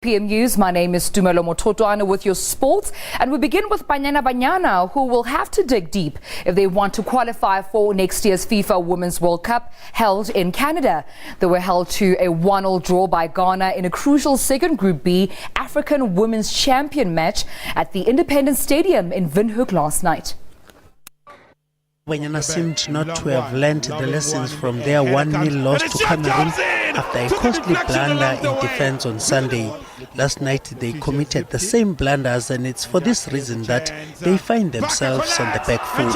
PM News, my name is Tumelo Mototoana with your sports, and we begin with Banyana Banyana, who will have to dig deep if they want to qualify for next year's FIFA Women's World Cup held in Canada. They were held to a 1-1 draw by Ghana in a crucial second Group B African Women's Champion match at the Independence Stadium in Windhoek last night. Banyana seemed not to have learned the lessons from their 1-0 loss to Cameroon after a costly blunder in defense on Sunday. Last night they committed the same blunders, and it's for this reason that they find themselves on the back foot.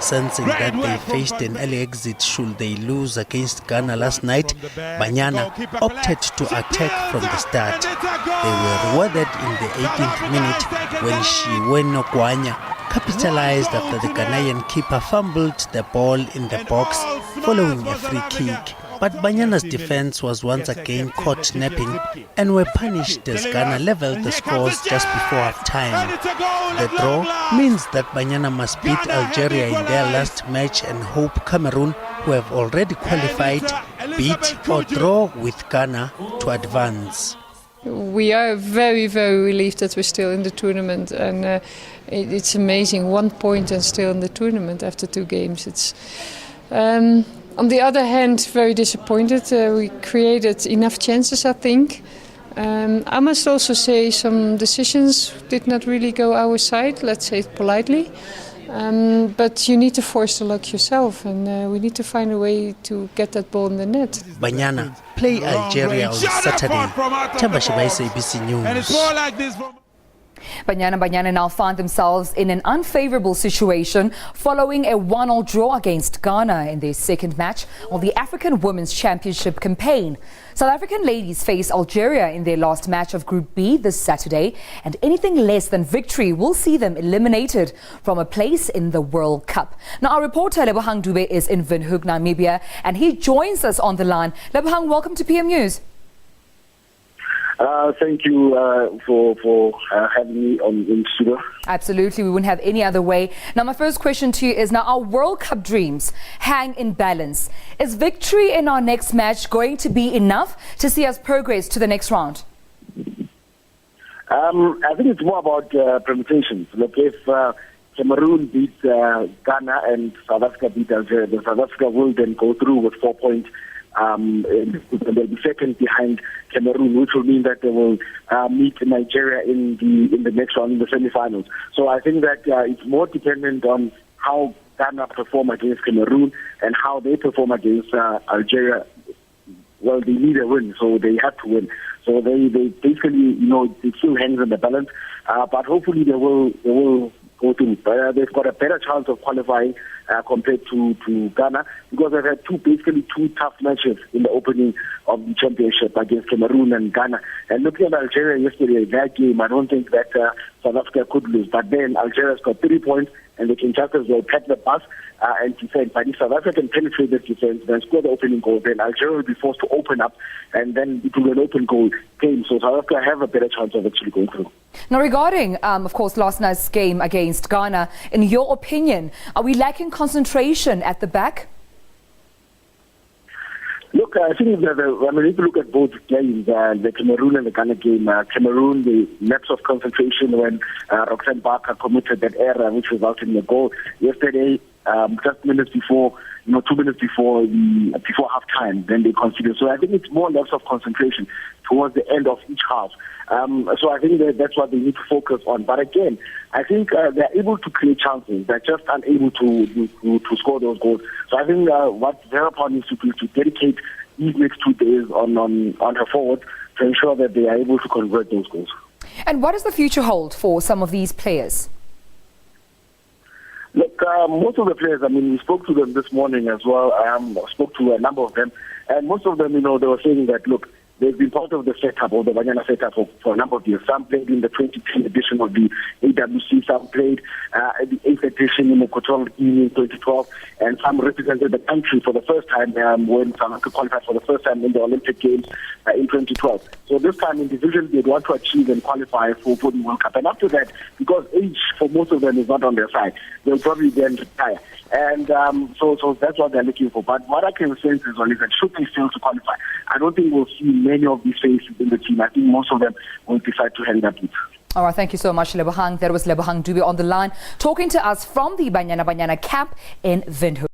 Sensing that they faced an early exit should they lose against Ghana last night, Banyana opted to attack from the start. They were rewarded in the 18th minute when Shiweno Kwanya capitalized after the Ghanaian keeper fumbled the ball in the box following a free kick. But Banyana's defense was once again caught napping and were punished as Ghana leveled the scores just before half-time. The draw means that Banyana must beat Algeria in their last match and hope Cameroon, who have already qualified, beat or draw with Ghana to advance. We are very, very relieved that we're still in the tournament, and it's amazing. 1 point and still in the tournament after 2 games. It's on the other hand, very disappointed. We created enough chances, I think. I must also say some decisions did not really go our side, let's say it politely. But you need to force the luck yourself, and we need to find a way to get that ball in the net. Banyana play Algeria on Saturday. SABC News. Banyana Banyana now find themselves in an unfavourable situation following a 1-1 draw against Ghana in their second match of the African Women's Championship campaign. South African ladies face Algeria in their last match of Group B this Saturday, and anything less than victory will see them eliminated from a place in the World Cup. Now, our reporter Lebohang Dube is in Windhoek, Namibia, and he joins us on the line. Lebohang, welcome to PM News. Thank you for having me in studio. Absolutely, we wouldn't have any other way. Now, my first question to you is, now our World Cup dreams hang in balance. Is victory in our next match going to be enough to see us progress to the next round? I think it's more about permutations. Look, if Cameroon beats Ghana and South Africa beat Algeria, then South Africa will then go through with 4 points. They'll be second behind Cameroon, which will mean that they will meet Nigeria in the next round, in the semi-finals. So I think that it's more dependent on how Ghana perform against Cameroon and how they perform against Algeria. Well, they need a win, so they have to win. So they basically, it still hangs in the balance. But hopefully they will go through. They've got a better chance of qualifying compared to Ghana, because they've had basically two tough matches in the opening of the championship against Cameroon and Ghana. And looking at Algeria yesterday, that game, I don't think that South Africa could lose. But then Algeria's got 3 points, and they can just as well pat the bus and defend. But if South Africa can penetrate the defense, then score the opening goal, then Algeria will be forced to open up, and then it will be an open goal game. So South Africa have a better chance of actually going through. Now, regarding, of course, last night's game against Ghana, in your opinion, are we lacking concentration at the back? Look, I think we need to look at both games, the Cameroon and the Ghana game. Cameroon, the lapse of concentration when Roxanne Barker committed that error, which resulted in a goal yesterday, just minutes before, 2 minutes before half time, then they conceded. So I think it's more lapse of concentration towards the end of each half. So I think that's what they need to focus on. But again, I think they're able to create chances. They're just unable to score those goals. So I think what thereupon needs to do is to dedicate these next 2 days on her forward to ensure that they are able to convert those goals. And what does the future hold for some of these players? Look, most of the players, we spoke to them this morning as well. Spoke to a number of them. And most of them, they were saying that, look, they've been part of the setup, or the Banyana setup, for a number of years. Some played in the 2010 edition of the AWC, some played at the 8th edition in the Equatorial Guinea in 2012, and some represented the country for the first time when South Africa qualified for the first time in the Olympic Games in 2012. So this time individually they'd want to achieve and qualify for the World Cup. And after that, because age for most of them is not on their side, they'll probably then retire. And so that's what they're looking for. But what I can sense is that should they fail to qualify, I don't think we'll see many of these faces in the team. I think most of them will decide to hang up it. All right, thank you so much, Lebohang. That was Lebohang Dube on the line, talking to us from the Banyana Banyana camp in Windhoek.